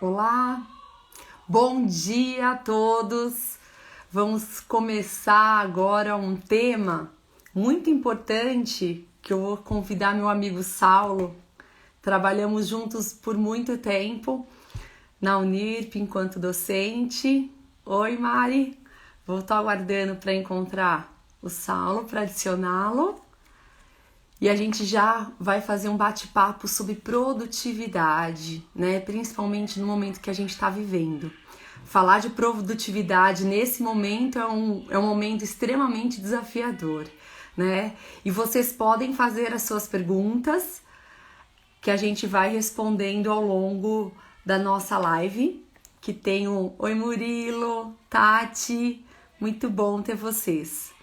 Olá, bom dia a todos. Vamos começar agora um tema muito importante que eu vou convidar meu amigo Saulo. Trabalhamos juntos por muito tempo na Unirp enquanto docente. Oi, Mari. Vou estar aguardando para encontrar o Saulo para adicioná-lo. E a gente já vai fazer um bate-papo sobre produtividade, né? Principalmente no momento que a gente está vivendo. Falar de produtividade nesse momento é um momento extremamente desafiador, né? E vocês podem fazer as suas perguntas que a gente vai respondendo ao longo da nossa live. Que tem o Oi Murilo, Tati, muito bom ter vocês.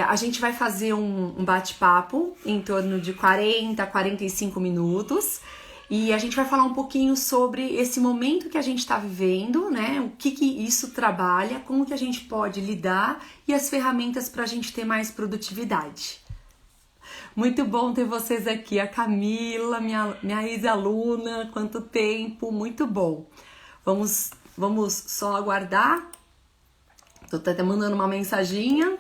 A gente vai fazer um bate-papo em torno de 40 a 45 minutos e a gente vai falar um pouquinho sobre esse momento que a gente está vivendo, né? O que isso trabalha, como que a gente pode lidar e as ferramentas para a gente ter mais produtividade. Muito bom ter vocês aqui, a Camila, minha ex-aluna, quanto tempo, muito bom. Vamos só aguardar. Tô até mandando uma mensaginha.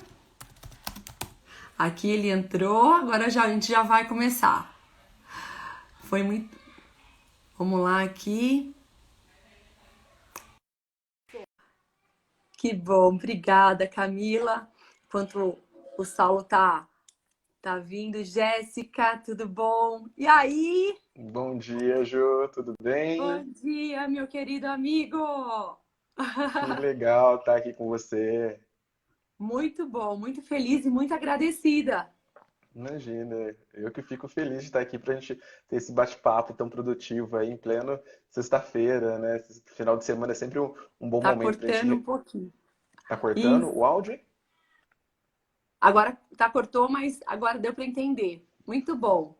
Aqui ele entrou, agora a gente já vai começar. Foi muito. Vamos lá aqui. Que bom, obrigada, Camila. Enquanto o Saulo tá vindo, Jéssica, tudo bom? E aí? Bom dia, Jô, tudo Bom bem? dia, meu querido amigo! Que legal estar aqui com você. Muito bom, muito feliz e muito agradecida. Imagina, eu que fico feliz de estar aqui para a gente ter esse bate-papo tão produtivo aí em pleno sexta-feira, né? Esse final de semana é sempre um bom Tá momento para a cortando um gente. pouquinho. Tá cortando Isso. o áudio? Agora tá cortou, mas agora deu para entender. Muito bom.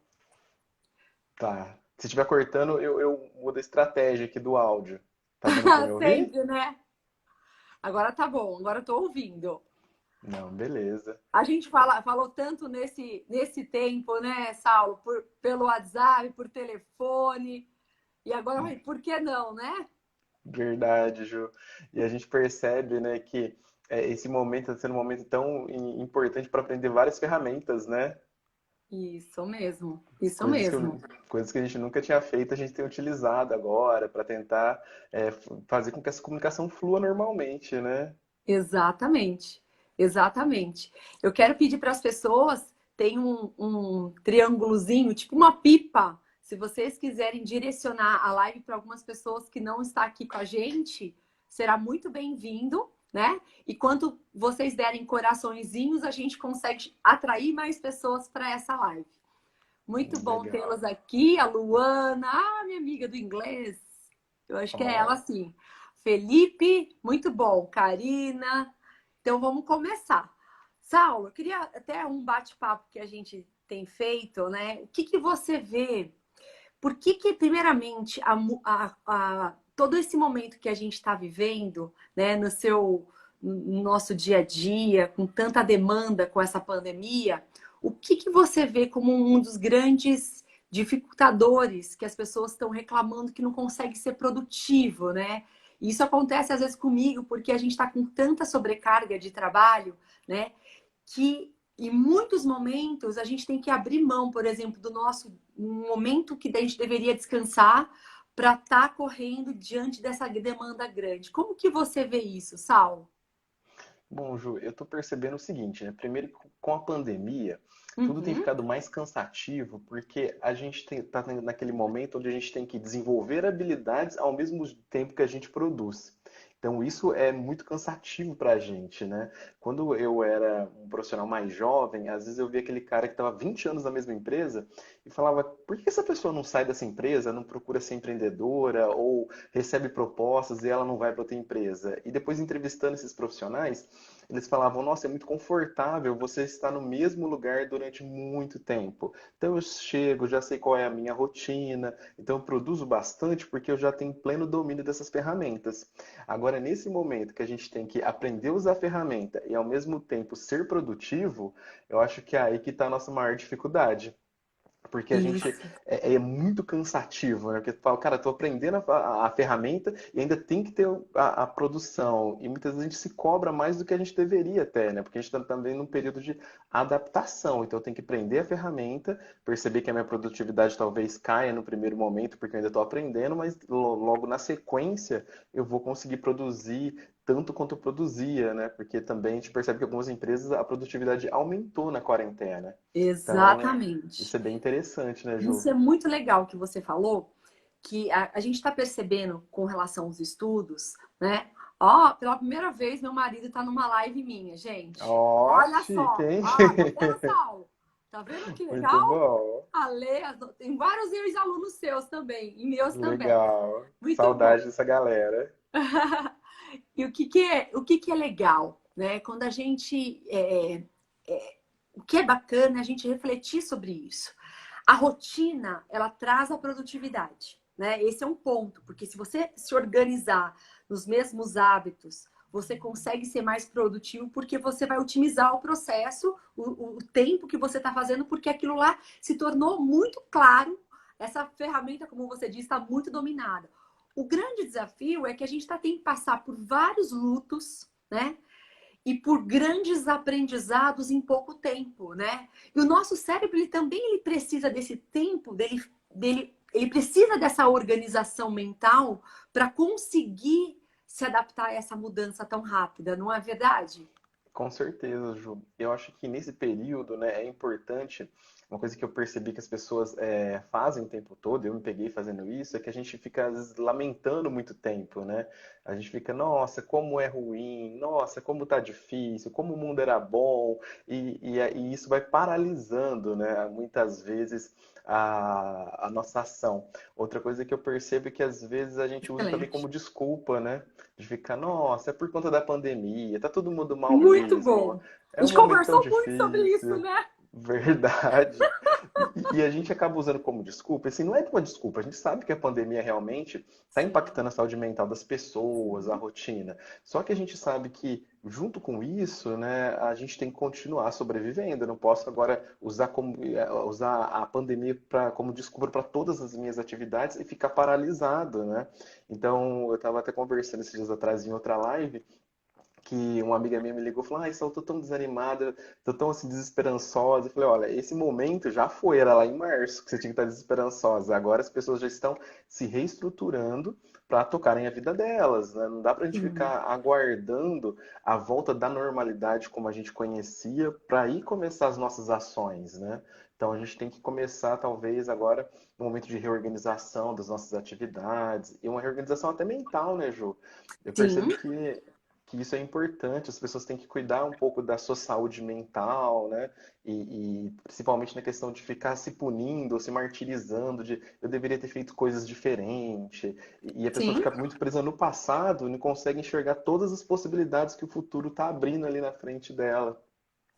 Tá. Se estiver cortando, eu mudo a estratégia aqui do áudio. Tá dando para me ouvir? Sempre, né? Agora tá bom, agora eu tô ouvindo. Não, beleza. A gente falou tanto nesse tempo, né, Saulo? Pelo WhatsApp, por telefone. E agora, por que não, né? Verdade, Ju. E a gente percebe, né, que esse momento está sendo um momento tão importante para aprender várias ferramentas, né? Isso mesmo, isso Coisas que, mesmo. coisas que a gente nunca tinha feito, a gente tem utilizado agora para tentar fazer com que essa comunicação flua normalmente, né? Exatamente, exatamente. Eu quero pedir para as pessoas, tem um triângulozinho, tipo uma pipa. Se vocês quiserem direcionar a live para algumas pessoas que não estão aqui com a gente, será muito bem-vindo, né? E quando vocês derem coraçõezinhos, a gente consegue atrair mais pessoas para essa live. Muito bom Legal. tê-las aqui, a Luana, minha amiga do inglês. Eu acho que é ela Ó, sim. Felipe, muito bom. Karina. Então vamos começar. Saulo, eu queria até um bate-papo que a gente tem feito, né? O que você vê? Por que primeiramente, todo esse momento que a gente está vivendo, né, no nosso dia a dia, com tanta demanda com essa pandemia, o que você vê como um dos grandes dificultadores que as pessoas estão reclamando que não consegue ser produtivo, né? E isso acontece às vezes comigo, porque a gente está com tanta sobrecarga de trabalho, né? Que em muitos momentos a gente tem que abrir mão, por exemplo, do nosso momento que a gente deveria descansar para estar correndo diante dessa demanda grande. Como que você vê isso, Sal? bom, Ju, eu tô percebendo o seguinte, né? Primeiro, com a pandemia, tudo tem Uhum. ficado mais cansativo, porque a gente tá naquele momento onde a gente tem que desenvolver habilidades ao mesmo tempo que a gente produz. Então, isso é muito cansativo para a gente, né? Quando eu era um profissional mais jovem, às vezes eu via aquele cara que estava 20 anos na mesma empresa e falava: por que essa pessoa não sai dessa empresa, não procura ser empreendedora ou recebe propostas e ela não vai para outra empresa? E depois, entrevistando esses profissionais, eles falavam: nossa, é muito confortável você estar no mesmo lugar durante muito tempo. Então eu chego, já sei qual é a minha rotina, então eu produzo bastante porque eu já tenho pleno domínio dessas ferramentas. Agora, nesse momento que a gente tem que aprender a usar a ferramenta e ao mesmo tempo ser produtivo, eu acho que é aí que está a nossa maior dificuldade. Porque a gente Isso. é muito cansativo, né? Porque tu fala, cara, tô aprendendo a ferramenta e ainda tem que ter a produção. E muitas vezes a gente se cobra mais do que a gente deveria até, né? Porque a gente está também num período de adaptação. Então eu tenho que aprender a ferramenta, perceber que a minha produtividade talvez caia no primeiro momento, porque eu ainda estou aprendendo, mas logo na sequência eu vou conseguir produzir tanto quanto eu produzia, né? Porque também a gente percebe que algumas empresas a produtividade aumentou na quarentena. Então, isso Exatamente. é bem interessante, né, Isso Ju? é muito legal que você falou, que a gente está percebendo com relação aos estudos, né? Ó, pela primeira vez meu marido está numa live minha, gente. Ó, Olha chique, só. hein? Ah, tá vendo, Saulo? Tá vendo que Muito legal? bom. A Lê, tem vários ex-alunos seus também, e meus também. Legal. Muito bom. Saudade dessa galera. E o que que é legal, né? Quando a gente o que é bacana é a gente refletir sobre isso. A rotina, ela traz a produtividade, né? Esse é um ponto, porque se você se organizar nos mesmos hábitos, você consegue ser mais produtivo porque você vai otimizar o processo, o tempo que você está fazendo, porque aquilo lá se tornou muito claro. Essa ferramenta, como você disse, está muito dominada. O grande desafio é que a gente tem que passar por vários lutos, né? E por grandes aprendizados em pouco tempo, né? E o nosso cérebro ele precisa desse tempo, ele precisa dessa organização mental para conseguir se adaptar a essa mudança tão rápida, não é verdade? Com certeza, Ju. Eu acho que nesse período, né, é importante, uma coisa que eu percebi que as pessoas fazem o tempo todo, eu me peguei fazendo isso, é que a gente fica às vezes, lamentando muito tempo, né? A gente fica, nossa, como é ruim, nossa, como tá difícil, como o mundo era bom, e isso vai paralisando, né, muitas vezes a nossa ação. Outra coisa que eu percebo é que às vezes a gente usa também Excelente. como desculpa, né? De ficar, nossa, é por conta da pandemia, tá todo mundo mal Muito mesmo, bom. A é um gente momento tão conversou muito sobre isso, difícil. né? Verdade. E a gente acaba usando como desculpa, assim, não é uma desculpa, a gente sabe que a pandemia realmente está Sim, impactando a saúde mental das pessoas, a rotina. Só que a gente sabe que, junto com isso, né, a gente tem que continuar sobrevivendo. Eu não posso agora usar a pandemia como desculpa para todas as minhas atividades e ficar paralisado, né? Então, eu estava até conversando esses dias atrás em outra live que uma amiga minha me ligou e falou: Ai, Sol, tô tão desanimada, tô tão assim desesperançosa. Eu falei: Olha, esse momento já foi, era lá em março que você tinha que estar desesperançosa. Agora as pessoas já estão se reestruturando para tocarem a vida delas, né? Não dá pra gente sim, ficar aguardando a volta da normalidade como a gente conhecia para aí começar as nossas ações, né? Então a gente tem que começar, talvez, agora, no momento de reorganização das nossas atividades, e uma reorganização até mental, né, Ju? Eu percebo sim, que isso é importante, as pessoas têm que cuidar um pouco da sua saúde mental, né? E principalmente na questão de ficar se punindo ou se martirizando, de eu deveria ter feito coisas diferentes. E a pessoa sim, fica muito presa no passado e não consegue enxergar todas as possibilidades que o futuro está abrindo ali na frente dela.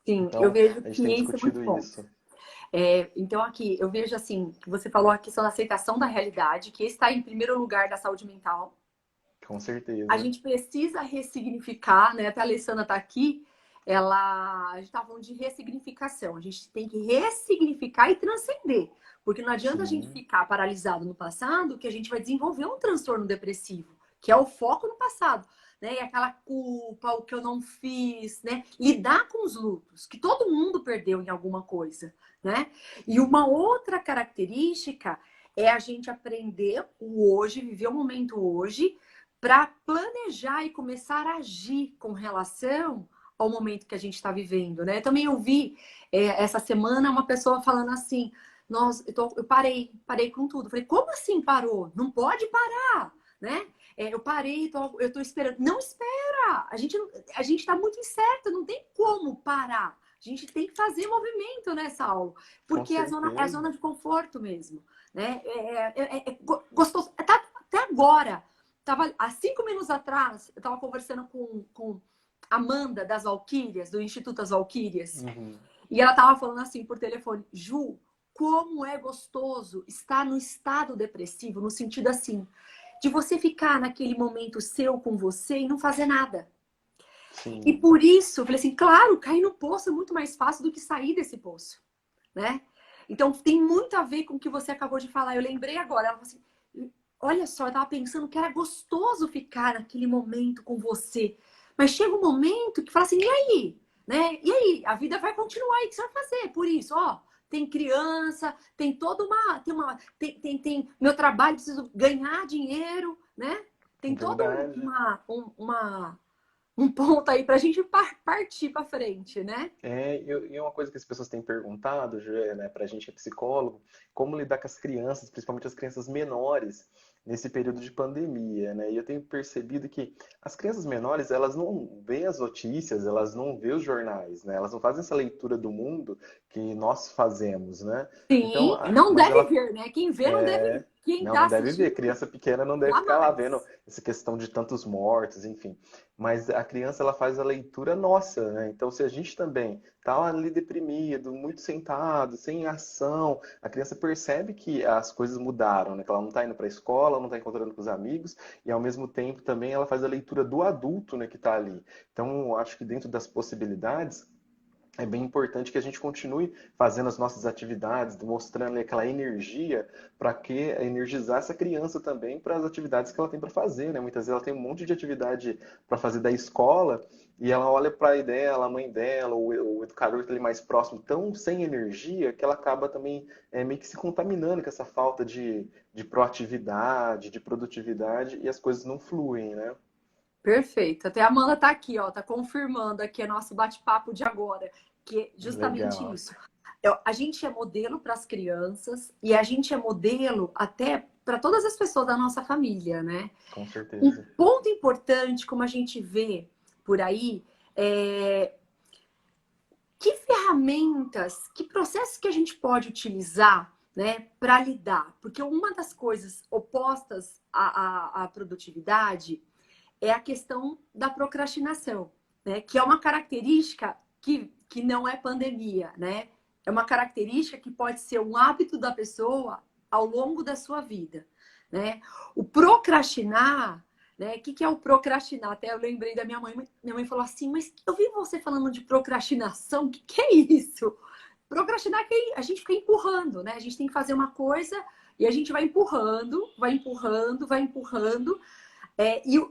sim. Eu Então, vejo a gente que tem isso é muito discutido bom. isso, Então, aqui, eu vejo assim, que você falou a questão da aceitação da realidade, que está em primeiro lugar da saúde mental. com A certeza. gente precisa ressignificar, né? Até a Alessandra está aqui, a gente estava falando de ressignificação. A gente tem que ressignificar e transcender. Porque não adianta a gente Sim, ficar paralisado no passado, que a gente vai desenvolver um transtorno depressivo, que é o foco no passado. Né? E aquela culpa, o que eu não fiz, né? Lidar com os lutos, que todo mundo perdeu em alguma coisa, né? E uma outra característica é a gente aprender o hoje, viver o momento hoje, para planejar e começar a agir com relação ao momento que a gente está vivendo, né? Também ouvi essa semana uma pessoa falando assim: Nossa, eu parei com tudo. Falei, como assim parou? Não pode parar, né? Eu parei, eu tô esperando. Não espera! A gente está muito incerto, não tem como parar. A gente tem que fazer movimento nessa aula, com porque é a certeza. zona de conforto mesmo, né? Gostoso. Até agora, tava, há 5 minutos atrás, eu estava conversando com Amanda das Valquírias, do Instituto das Valquírias, Uhum. e ela estava falando assim por telefone: Ju, como é gostoso estar no estado depressivo, no sentido assim, de você ficar naquele momento seu com você e não fazer nada. E Sim, por isso, eu falei assim: claro, cair no poço é muito mais fácil do que sair desse poço, né? Então, tem muito a ver com o que você acabou de falar. Eu lembrei agora, ela falou assim, olha só, eu tava pensando que era gostoso ficar naquele momento com você. Mas chega um momento que fala assim, e aí? Né? E aí? A vida vai continuar aí, o que você vai fazer? Por isso, ó, tem criança, tem toda tem meu trabalho, preciso ganhar dinheiro, né? Tem todo Verdade. um ponto aí pra gente partir pra frente, né? E uma coisa que as pessoas têm perguntado, Jé, né, pra gente que é psicólogo, como lidar com as crianças, principalmente as crianças menores, nesse período de pandemia, né? E eu tenho percebido que as crianças menores, elas não veem as notícias, elas não veem os jornais, né? Elas não fazem essa leitura do mundo que nós fazemos, né? Então, Sim, não mas deve ela ver, né? Quem vê não deve. Quem não, tá não deve ver. assistindo, Criança pequena não deve ficar lá vendo jamais. essa questão de tantos mortos, enfim. Mas a criança ela faz a leitura nossa, né? Então, se a gente também tá ali deprimido, muito sentado, sem ação, a criança percebe que as coisas mudaram, né? Que ela não está indo para a escola, não está encontrando com os amigos, e ao mesmo tempo também ela faz a leitura do adulto, né, que está ali. Então, eu acho que dentro das possibilidades é bem importante que a gente continue fazendo as nossas atividades, mostrando aquela energia para que energizar essa criança também para as atividades que ela tem para fazer, né? Muitas vezes ela tem um monte de atividade para fazer da escola e ela olha para a dela, a mãe dela, o educador que está ali mais próximo, tão sem energia que ela acaba também meio que se contaminando com essa falta de proatividade, de produtividade e as coisas não fluem, né? Perfeito. Até a Amanda tá aqui, ó, tá confirmando aqui nosso bate-papo de agora, que é justamente Legal, isso. A gente é modelo para as crianças e a gente é modelo até para todas as pessoas da nossa família, né? com Um certeza. ponto importante, como a gente vê por aí, é que ferramentas, que processos que a gente pode utilizar, né, para lidar? Porque uma das coisas opostas à produtividade é a questão da procrastinação, né? Que é uma característica que não é pandemia, né? É uma característica que pode ser um hábito da pessoa ao longo da sua vida, né? O procrastinar, né? O que é o procrastinar? Até eu lembrei da minha mãe. Minha mãe falou assim, mas eu vi você falando de procrastinação, o que é isso? Procrastinar é que a gente fica empurrando, né? A gente tem que fazer uma coisa e a gente vai empurrando, vai empurrando, vai empurrando,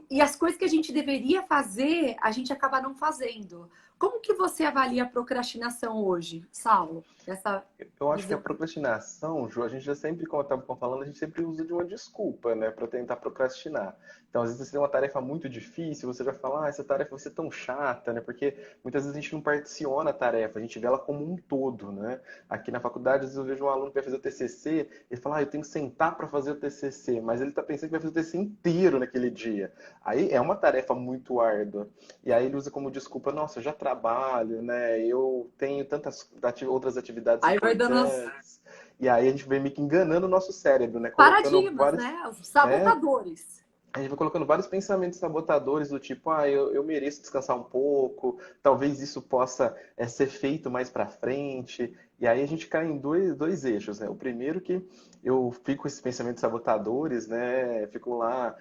e as coisas que a gente deveria fazer, a gente acaba não fazendo. Como que você avalia a procrastinação hoje, Saulo? Essa Eu acho que a visão. procrastinação, Ju, a gente já sempre, como eu estava falando, a gente sempre usa de uma desculpa, né, para tentar procrastinar. Então, às vezes você tem uma tarefa muito difícil, você já fala, essa tarefa vai ser tão chata, né, porque muitas vezes a gente não particiona a tarefa, a gente vê ela como um todo, né. Aqui na faculdade, às vezes eu vejo um aluno que vai fazer o TCC, ele fala, eu tenho que sentar para fazer o TCC, mas ele está pensando que vai fazer o TCC inteiro naquele dia. Aí é uma tarefa muito árdua. E aí ele usa como desculpa, nossa, eu já trabalho, né, eu tenho tantas outras atividades Aí vai dando os importantes. E aí a gente vem meio que enganando o nosso cérebro, né? Colocando paradigmas, vários. né? Os É, sabotadores. a gente vai colocando vários pensamentos sabotadores do tipo, eu mereço descansar um pouco, talvez isso possa ser feito mais para frente. E aí a gente cai em dois eixos, né? O primeiro que eu fico com esses pensamentos sabotadores, né? Fico lá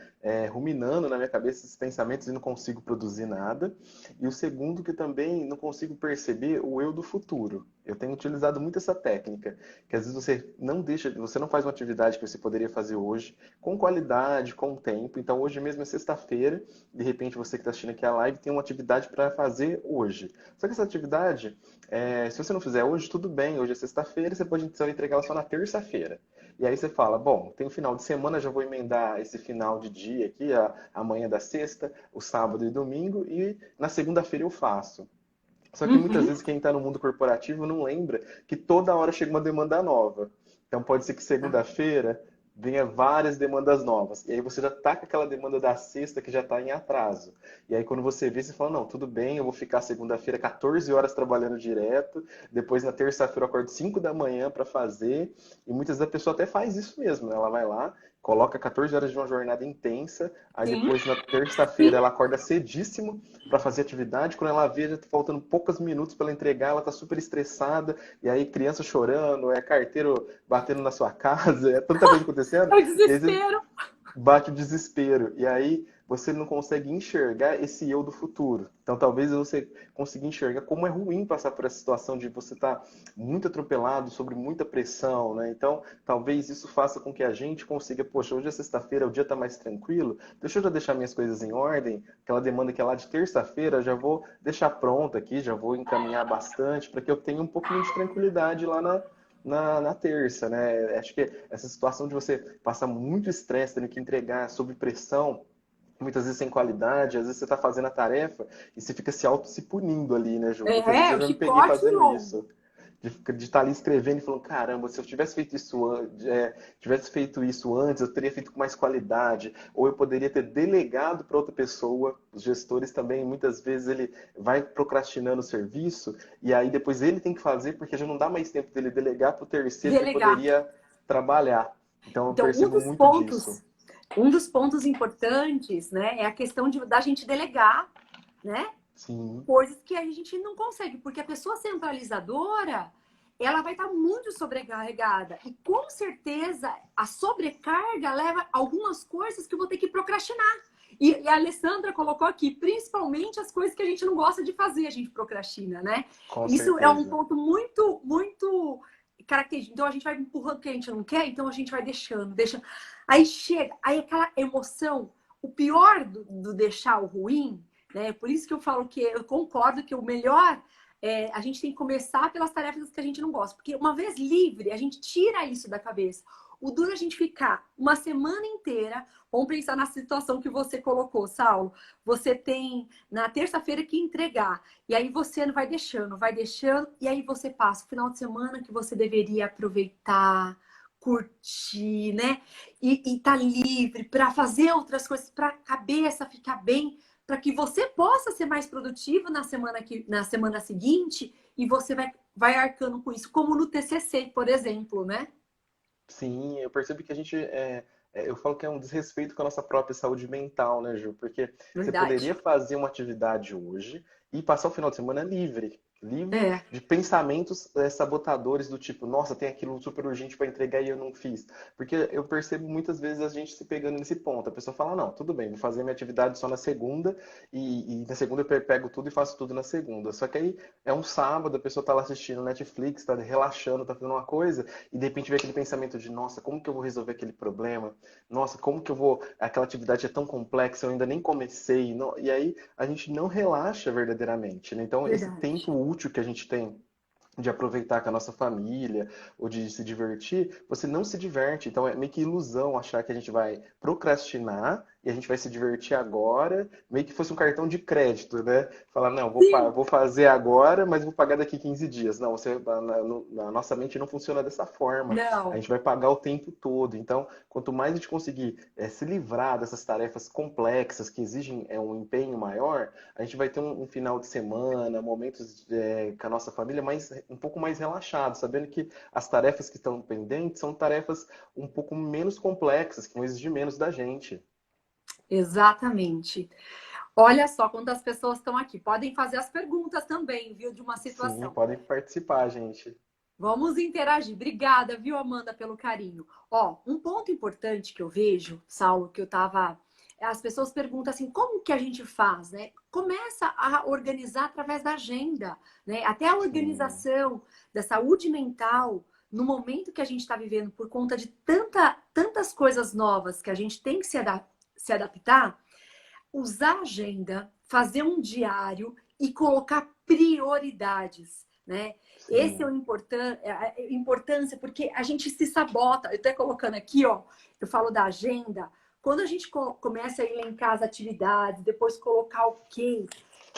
ruminando na minha cabeça esses pensamentos e não consigo produzir nada. E o segundo que também não consigo perceber o eu do futuro. Eu tenho utilizado muito essa técnica, que às vezes você não faz uma atividade que você poderia fazer hoje, com qualidade, com tempo. Então, hoje mesmo é sexta-feira, de repente você que está assistindo aqui a live tem uma atividade para fazer hoje. Só que essa atividade, se você não fizer hoje, tudo bem, hoje é sexta-feira, você pode então entregar ela só na terça-feira. E aí você fala, bom, tem o final de semana, já vou emendar esse final de dia aqui, a manhã da sexta, o sábado e domingo, e na segunda-feira eu faço. Só que muitas Uhum. vezes quem está no mundo corporativo não lembra que toda hora chega uma demanda nova. Então pode ser que segunda-feira venha várias demandas novas. E aí você já está com aquela demanda da sexta que já está em atraso. E aí quando você vê, você fala, não, tudo bem, eu vou ficar segunda-feira 14 horas trabalhando direto, depois na terça-feira eu acordo 5 da manhã para fazer. E muitas vezes a pessoa até faz isso mesmo, né? Ela vai lá, coloca 14 horas de uma jornada intensa, aí Sim, depois na terça-feira sim. ela acorda cedíssimo para fazer atividade. Quando ela vê, já tá faltando poucos minutos para ela entregar, ela tá super estressada. E aí, criança chorando, carteiro batendo na sua casa, é tanta coisa acontecendo. É o E aí você desespero. bate o desespero. E aí você não consegue enxergar esse eu do futuro. Então, talvez você consiga enxergar como é ruim passar por essa situação de você estar muito atropelado, sobre muita pressão, né? Então, talvez isso faça com que a gente consiga, poxa, hoje é sexta-feira, o dia está mais tranquilo, deixa eu já deixar minhas coisas em ordem, aquela demanda que é lá de terça-feira, já vou deixar pronta aqui, já vou encaminhar bastante, para que eu tenha um pouquinho de tranquilidade lá na terça, né? Acho que essa situação de você passar muito estresse, tendo que entregar sob pressão, muitas vezes sem qualidade, às vezes você está fazendo a tarefa e você fica se punindo ali, né, Ju? Porque às vezes É, eu o já me peguei chicote fazendo longo. isso. De estar ali escrevendo e falando, caramba, se eu tivesse feito isso, tivesse feito isso antes, eu teria feito com mais qualidade, ou eu poderia ter delegado para outra pessoa. Os gestores também, muitas vezes, ele vai procrastinando o serviço, e aí depois ele tem que fazer, porque já não dá mais tempo dele delegar para o terceiro que Delegar. poderia trabalhar. Então eu Então, percebo muito disso. um dos pontos importantes, né, é a questão da gente delegar, né, Sim, coisas que a gente não consegue, porque a pessoa centralizadora, ela vai estar muito sobrecarregada e com certeza a sobrecarga leva algumas coisas que eu vou ter que procrastinar. E a Alessandra colocou aqui, principalmente as coisas que a gente não gosta de fazer, a gente procrastina, né? com Isso é um certeza. ponto muito, muito característico. Então a gente vai empurrando o que a gente não quer, então a gente vai deixando, deixando. Aí chega, aí aquela emoção, o pior do deixar o ruim, né? Por isso que eu falo que eu concordo que o melhor a gente tem que começar pelas tarefas que a gente não gosta. Porque uma vez livre, a gente tira isso da cabeça. O duro é a gente ficar uma semana inteira. Vamos pensar na situação que você colocou, Saulo. Você tem na terça-feira que entregar. E aí você vai deixando. E aí você passa o final de semana que você deveria aproveitar, curtir, né? E tá livre para fazer outras coisas, para a cabeça ficar bem, para que você possa ser mais produtivo na semana seguinte e você vai arcando com isso, como no TCC, por exemplo, né? Sim, eu percebo que a gente eu falo que é um desrespeito com a nossa própria saúde mental, né, Ju? Porque você Verdade. poderia fazer uma atividade hoje e passar o final de semana livre. Livre É, de pensamentos sabotadores do tipo, nossa, tem aquilo super urgente para entregar e eu não fiz. Porque eu percebo muitas vezes a gente se pegando nesse ponto. A pessoa fala, não, tudo bem, vou fazer minha atividade só na segunda e na segunda eu pego tudo e faço tudo na segunda. Só que aí é um sábado, a pessoa tá lá assistindo Netflix, tá relaxando, tá fazendo uma coisa e de repente vem aquele pensamento de, nossa, como que eu vou resolver aquele problema? Nossa, como que eu vou. Aquela atividade é tão complexa, eu ainda nem comecei. E aí a gente não relaxa verdadeiramente, né? Então, esse verdade. tempo útil que a gente tem de aproveitar com a nossa família ou de se divertir, você não se diverte. Então é meio que ilusão achar que a gente vai procrastinar e a gente vai se divertir agora, meio que fosse um cartão de crédito, né? Falar, não, Sim, vou fazer agora, mas vou pagar daqui 15 dias. Não, na nossa mente não funciona dessa forma. A não, gente vai pagar o tempo todo. Então, quanto mais a gente conseguir se livrar dessas tarefas complexas que exigem um empenho maior, a gente vai ter um final de semana, momentos com a nossa família um pouco mais relaxados, sabendo que as tarefas que estão pendentes são tarefas um pouco menos complexas, que vão exigir menos da gente. exatamente. Olha só quantas pessoas estão aqui. Podem fazer as perguntas também, viu, de uma Sim, situação. podem participar, gente. Vamos interagir. Obrigada, viu, Amanda, pelo carinho. Ó, um ponto importante que eu vejo, Saulo, que eu tava. As pessoas perguntam assim, como que a gente faz, né? Começa a organizar através da agenda, né? Até a Sim, organização da saúde mental, no momento que a gente está vivendo, por conta de tantas coisas novas que a gente tem que se adaptar, usar a agenda, fazer um diário e colocar prioridades, né? Esse é sim. a importância, porque a gente se sabota. Eu estou colocando aqui, ó, eu falo da agenda. Quando a gente começa a elencar as atividades, depois colocar o quê,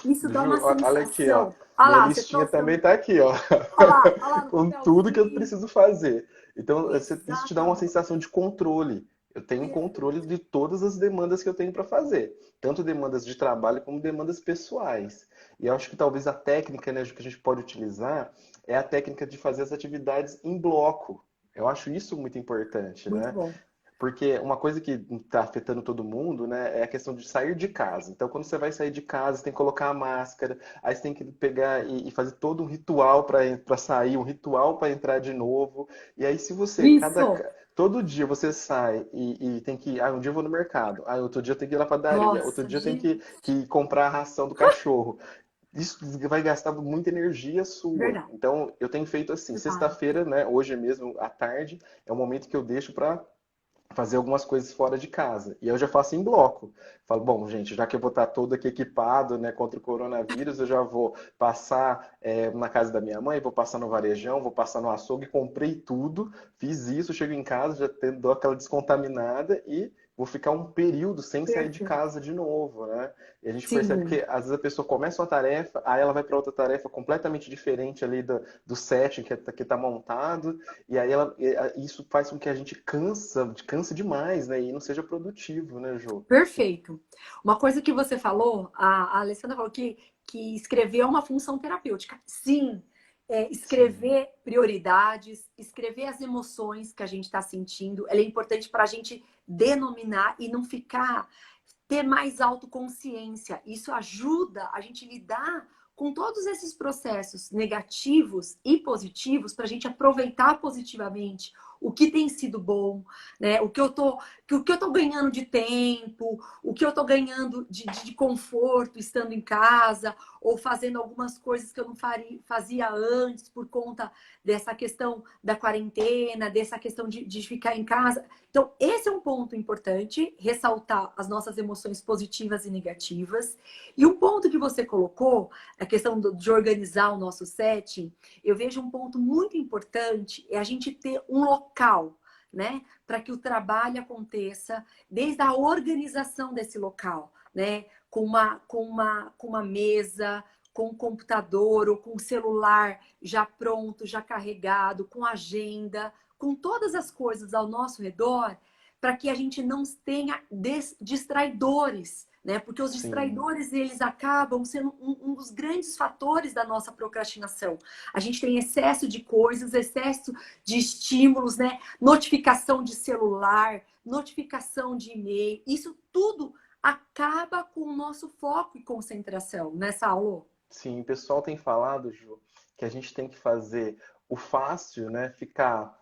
isso dá uma Ju, olha aqui, ó. sensação. Olha Minha lá, você listinha trouxe também também. tá aqui, ó. Olha lá no Com tudo que eu papelzinho. preciso fazer. Então, isso te dá uma Exatamente. sensação de controle. Eu tenho controle de todas as demandas que eu tenho para fazer, tanto demandas de trabalho como demandas pessoais. E eu acho que talvez a técnica, né, que a gente pode utilizar é a técnica de fazer as atividades em bloco. Eu acho isso muito importante, Muito né? bom. Porque uma coisa que está afetando todo mundo, né, é a questão de sair de casa. Então, quando você vai sair de casa, você tem que colocar a máscara, aí você tem que pegar e fazer todo um ritual para sair, um ritual para entrar de novo. E aí, se você, Isso. todo dia você sai e tem que. Ah, um dia eu vou no mercado. Ah, outro dia eu tenho que ir na padaria. Outro Nossa, dia eu tenho de que comprar a ração do cachorro. Isso vai gastar muita energia sua. verdade. Então, eu tenho feito assim, Vai. sexta-feira, né, hoje mesmo à tarde, é o momento que eu deixo para fazer algumas coisas fora de casa. E eu já faço em bloco. Falo, bom, gente, já que eu vou estar todo aqui equipado, né, contra o coronavírus, eu já vou passar na casa da minha mãe, vou passar no varejão, vou passar no açougue, comprei tudo, fiz isso, chego em casa, já dou aquela descontaminada e vou ficar um período sem sair de Perfeito. casa de novo, né? E a gente percebe Sim, que às vezes a pessoa começa uma tarefa, aí ela vai para outra tarefa completamente diferente ali do setting que tá montado, e aí isso faz com que a gente canse demais, né? E não seja produtivo, né, Jô? perfeito. Uma coisa que você falou, a Alessandra falou que escrever é uma função terapêutica. Sim, Sim, escrever prioridades, escrever as emoções que a gente está sentindo, ela é importante para a gente denominar e não ficar ter mais autoconsciência. Isso ajuda a gente lidar com todos esses processos negativos e positivos para a gente aproveitar positivamente o que tem sido bom, né? O que eu tô ganhando de tempo, o que eu tô ganhando de conforto estando em casa ou fazendo algumas coisas que eu não fazia antes por conta dessa questão da quarentena, dessa questão de ficar em casa. Então, esse é um ponto importante, ressaltar as nossas emoções positivas e negativas. E um ponto que você colocou, a questão de organizar o nosso setting, eu vejo um ponto muito importante, é a gente ter um local, né, para que o trabalho aconteça, desde a organização desse local, né, com uma mesa, com um computador ou com um celular já pronto, já carregado, com agenda, com todas as coisas ao nosso redor, para que a gente não tenha distraidores, né? Porque os sim. distraidores, eles acabam sendo um dos grandes fatores da nossa procrastinação. A gente tem excesso de coisas, excesso de estímulos, né? Notificação de celular, notificação de e-mail, isso tudo acaba com o nosso foco e concentração, né, Saulo? Sim, o pessoal tem falado, Ju, que a gente tem que fazer o fácil, né, ficar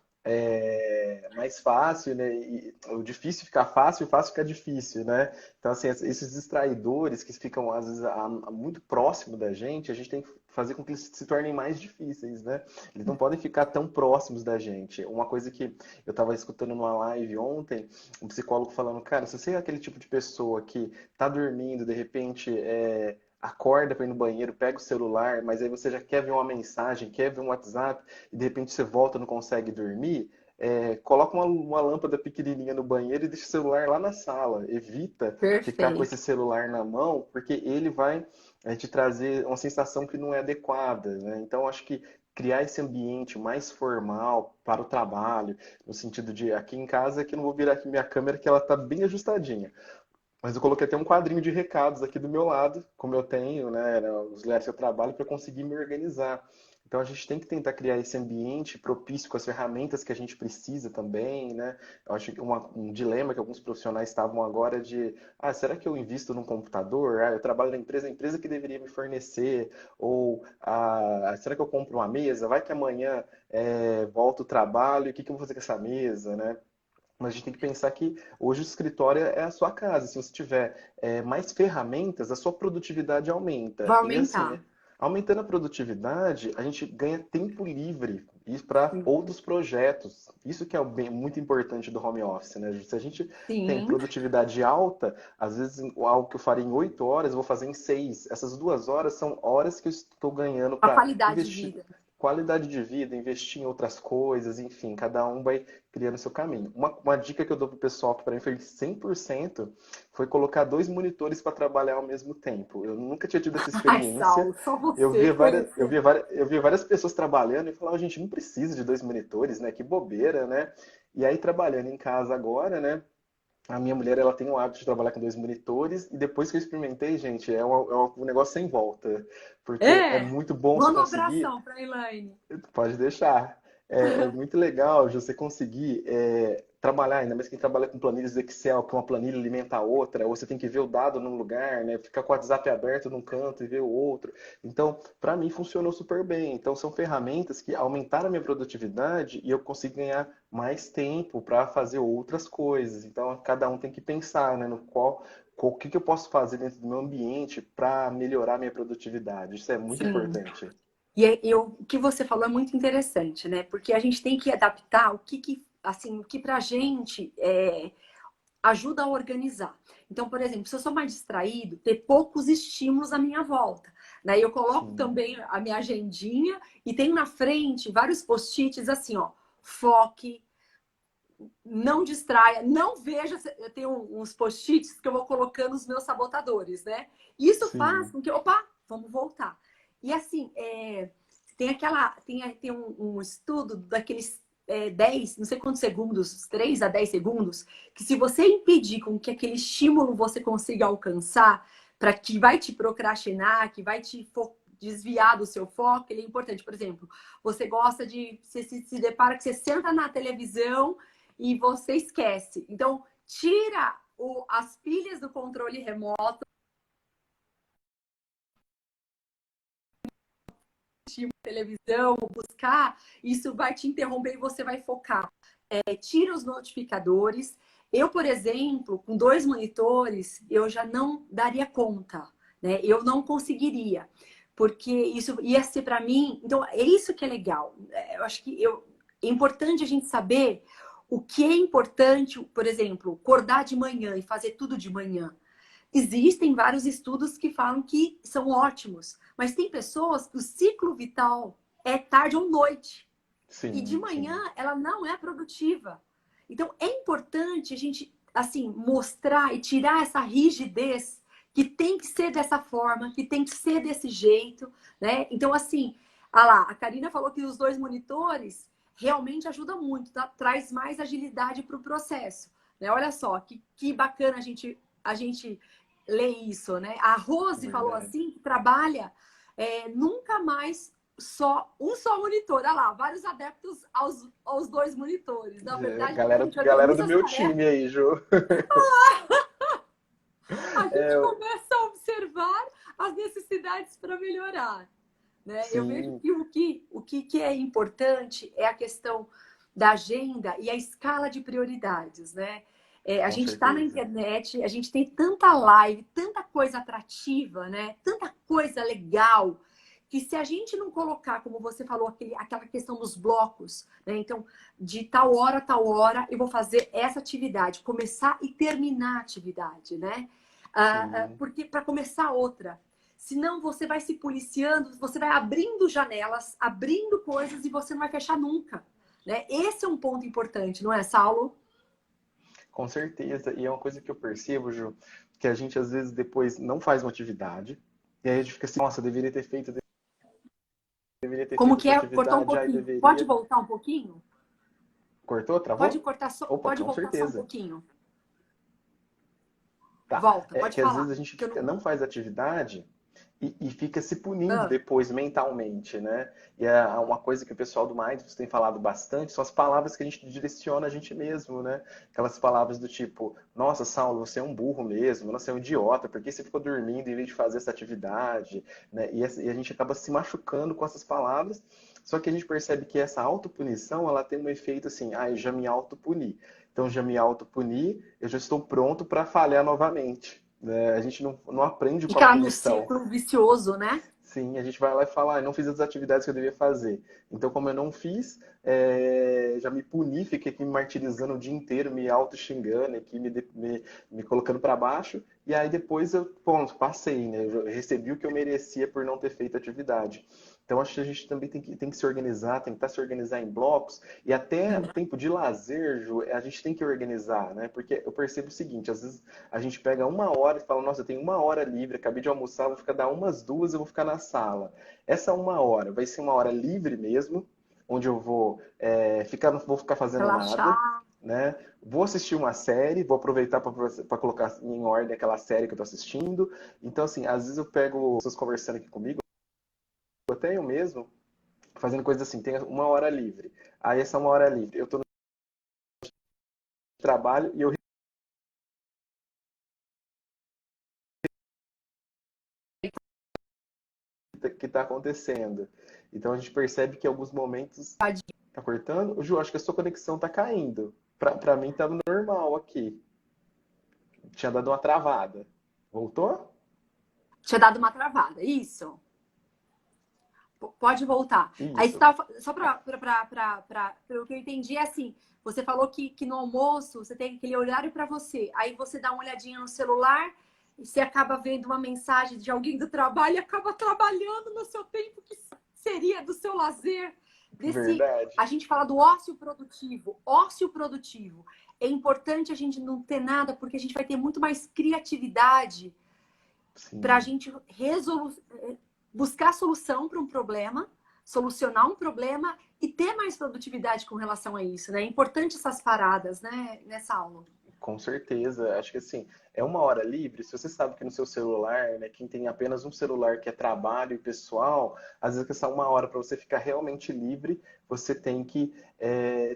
mais fácil, né, e o difícil ficar fácil, o fácil ficar difícil, né? Então, assim, esses distraidores que ficam, às vezes, muito próximo da gente tem que fazer com que eles se tornem mais difíceis, né? Eles não podem ficar tão próximos da gente. Uma coisa que eu estava escutando numa live ontem, um psicólogo falando, cara, se você é aquele tipo de pessoa que tá dormindo, de repente, acorda para ir no banheiro, pega o celular, mas aí você já quer ver uma mensagem, quer ver um WhatsApp, e de repente você volta e não consegue dormir, coloca uma lâmpada pequenininha no banheiro e deixa o celular lá na sala. Evita ficar com esse Perfeito. celular na mão, porque ele vai te trazer uma sensação que não é adequada, né? Então, acho que criar esse ambiente mais formal para o trabalho, no sentido de aqui em casa, que eu não vou virar aqui minha câmera, que ela está bem ajustadinha. Mas eu coloquei até um quadrinho de recados aqui do meu lado, como eu tenho, né, os lugares que eu trabalho, para conseguir me organizar. Então a gente tem que tentar criar esse ambiente propício com as ferramentas que a gente precisa também, né? Eu acho que um dilema que alguns profissionais estavam agora de, será que eu invisto num computador? Eu trabalho na empresa, a empresa que deveria me fornecer, ou será que eu compro uma mesa? Vai que amanhã volta o trabalho, e o que que eu vou fazer com essa mesa, né? Mas a gente tem que pensar que hoje o escritório é a sua casa. Se você tiver mais ferramentas, a sua produtividade aumenta. Vai E assim, aumentar. aumentando a produtividade, a gente ganha tempo livre para outros projetos. Isso que é muito importante do home office, né? Se a gente tem Sim, produtividade alta, às vezes algo que eu faria em 8 horas, eu vou fazer em 6. Essas 2 horas são horas que eu estou ganhando a para qualidade de investir vida. qualidade de vida, investir em outras coisas, enfim, cada um vai criando seu caminho. Uma dica que eu dou pro pessoal que para mim foi 100% foi colocar dois monitores para trabalhar ao mesmo tempo. Eu nunca tinha tido essa Ai, experiência. Saulo, só Eu você via várias, eu conhece. via várias, eu via várias pessoas trabalhando e falava, gente, não precisa de dois monitores, né? Que bobeira, né? E aí, trabalhando em casa agora, né? A minha mulher, ela tem o hábito de trabalhar com dois monitores e depois que eu experimentei, gente, é um negócio sem volta. Porque é É, muito bom você manda um conseguir. abração para a Elaine. Pode deixar. É muito legal você conseguir trabalhar, ainda mais quem trabalha com planilhas do Excel, que uma planilha alimenta a outra, ou você tem que ver o dado num lugar, né? Fica com o WhatsApp aberto num canto e ver o outro. Então, para mim, funcionou super bem. Então, são ferramentas que aumentaram a minha produtividade e eu consigo ganhar mais tempo para fazer outras coisas. Então, cada um tem que pensar, né, no o que que eu posso fazer dentro do meu ambiente para melhorar a minha produtividade. Isso é muito Sim. importante. O que você falou é muito interessante, né? Porque a gente tem que adaptar assim, o que pra gente ajuda a organizar. Então, por exemplo, se eu sou mais distraído, ter poucos estímulos à minha volta. Né? Eu coloco Sim, também a minha agendinha e tenho na frente vários post-its assim, ó, foque, não distraia, não veja. Eu tenho uns post-its que eu vou colocando os meus sabotadores, né? Isso faz sim, com que, opa, vamos voltar. E assim, tem um estudo daqueles 10, não sei quantos segundos, 3 a 10 segundos, que se você impedir com que aquele estímulo você consiga alcançar, para que vai te procrastinar, que vai te desviar do seu foco, ele é importante. Por exemplo, você gosta de, você se depara que você senta na televisão e você esquece. Então, tira as pilhas do controle remoto, televisão, buscar, isso vai te interromper e você vai focar. Tira os notificadores. Eu, por exemplo, com 2 monitores, eu já não daria conta, né? Eu não conseguiria, porque isso ia ser para mim. Então, é isso que é legal. Eu acho que é importante a gente saber o que é importante, por exemplo, acordar de manhã e fazer tudo de manhã. Existem vários estudos que falam que são ótimos, mas tem pessoas que o ciclo vital é tarde ou noite. E de sim, manhã sim. ela não é produtiva. Então é importante a gente assim mostrar e tirar essa rigidez que tem que ser dessa forma, que tem que ser desse jeito, né? Então assim, a Karina falou que os 2 monitores realmente ajudam muito, tá? Traz mais agilidade para o processo, né? Olha só que bacana a gente ler isso, né? A Rose falou Verdade. assim que trabalha nunca mais só monitor. Olha lá, vários adeptos aos 2 monitores. Na verdade, quando a Galera, gente galera do organiza as meu tarefas, time aí, Ju. a É, gente começa a observar as necessidades para melhorar. Né? Eu vejo sim, que o que é importante é a questão da agenda e a escala de prioridades, né? A com gente está na certeza. internet, a gente tem tanta live, tanta coisa atrativa, né? Tanta coisa legal, que se a gente não colocar, como você falou, aquela questão dos blocos, né? Então, de tal hora, eu vou fazer essa atividade, começar e terminar a atividade, né? Sim. Porque para começar outra. Senão você vai se policiando, você vai abrindo janelas, abrindo coisas e você não vai fechar nunca. Né? Esse é um ponto importante, não é, Saulo? Com certeza. E é uma coisa que eu percebo, Ju, que a gente às vezes depois não faz uma atividade, e aí a gente fica assim, nossa, eu deveria ter Como feito que essa é? Cortou um atividade, ai, pouquinho. Pode deveria. voltar um pouquinho? Cortou? Travou? Opa, Pode com voltar só um certeza. pouquinho. Tá. Volta, É pode que às vezes falar. a gente Que eu não... não faz atividade e fica se punindo Ah, depois mentalmente, né? E é uma coisa que o pessoal do Mindfulness tem falado bastante são as palavras que a gente direciona a gente mesmo, né? Aquelas palavras do tipo, nossa, Saulo, você é um burro mesmo, nossa, você é um idiota, por que você ficou dormindo em vez de fazer essa atividade? Né? E a gente acaba se machucando com essas palavras, só que a gente percebe que essa autopunição, ela tem um efeito assim, ah, eu já me autopuni. Então, já me autopuni, eu já estou pronto para falhar novamente. Né? A gente não aprende com a fica no punição. círculo vicioso, né? Sim, a gente vai lá e fala, ah, eu não fiz as atividades que eu devia fazer. Então, como eu não fiz, já me puni, fiquei aqui me martirizando o dia inteiro, me auto-xingando, aqui me colocando para baixo. E aí depois eu, pronto, passei, né? Eu recebi o que eu merecia por não ter feito a atividade. Então, acho que a gente também tem que se organizar, tentar se organizar em blocos. E até o tempo de lazer, Ju, a gente tem que organizar, né? Porque eu percebo o seguinte, às vezes a gente pega uma hora e fala, nossa, eu tenho uma hora livre, acabei de almoçar, vou ficar dar umas 2, eu vou ficar na sala. Essa uma hora vai ser uma hora livre mesmo, onde eu não vou ficar fazendo nada, Relaxar. né? Vou assistir uma série, vou aproveitar para colocar em ordem aquela série que eu estou assistindo. Então, assim, às vezes eu pego pessoas conversando aqui comigo, até eu mesmo, fazendo coisas assim, tem uma hora livre. Aí essa uma hora livre, eu tô trabalho e eu que está acontecendo. Então a gente percebe que em alguns momentos tá cortando. Ju, acho que a sua conexão tá caindo. Pra mim tá normal aqui. Tinha dado uma travada. Voltou? Tinha dado uma travada, isso. Pode voltar. Aí você Isso. tava, só pelo que eu entendi, é assim, você falou que no almoço você tem aquele horário para você, aí você dá uma olhadinha no celular e você acaba vendo uma mensagem de alguém do trabalho e acaba trabalhando no seu tempo que seria do seu lazer. Verdade. A gente fala do ócio produtivo. Ócio produtivo. É importante a gente não ter nada, porque a gente vai ter muito mais criatividade para a Sim. gente buscar solução para um problema, solucionar um problema e ter mais produtividade com relação a isso, né? É importante essas paradas, né, nessa aula. Com certeza, acho que assim, é uma hora livre. Se você sabe que no seu celular, né, quem tem apenas um celular que é trabalho e pessoal, às vezes essa uma hora para você ficar realmente livre, você tem que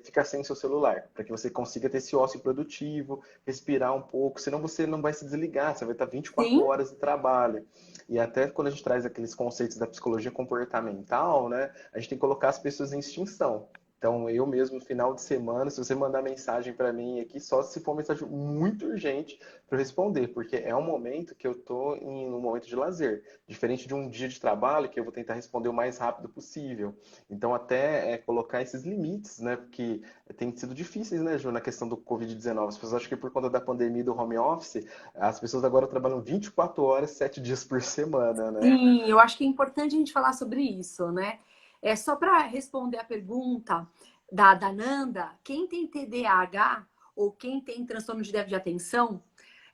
ficar sem seu celular, para que você consiga ter esse ócio produtivo, respirar um pouco, senão você não vai se desligar, você vai estar 24 Sim, horas de trabalho. E até quando a gente traz aqueles conceitos da psicologia comportamental, né, a gente tem que colocar as pessoas em extinção. Então, eu mesmo, no final de semana, se você mandar mensagem para mim aqui, só se for mensagem muito urgente para eu responder, porque é um momento que eu estou em um momento de lazer, diferente de um dia de trabalho que eu vou tentar responder o mais rápido possível. Então, até colocar esses limites, né? Porque tem sido difíceis, né, Ju, na questão do Covid-19. As pessoas acham que por conta da pandemia e do home office, as pessoas agora trabalham 24 horas, 7 dias por semana, né? sim, eu acho que é importante a gente falar sobre isso, né? É só para responder a pergunta da Nanda, quem tem TDAH ou quem tem transtorno de déficit de atenção,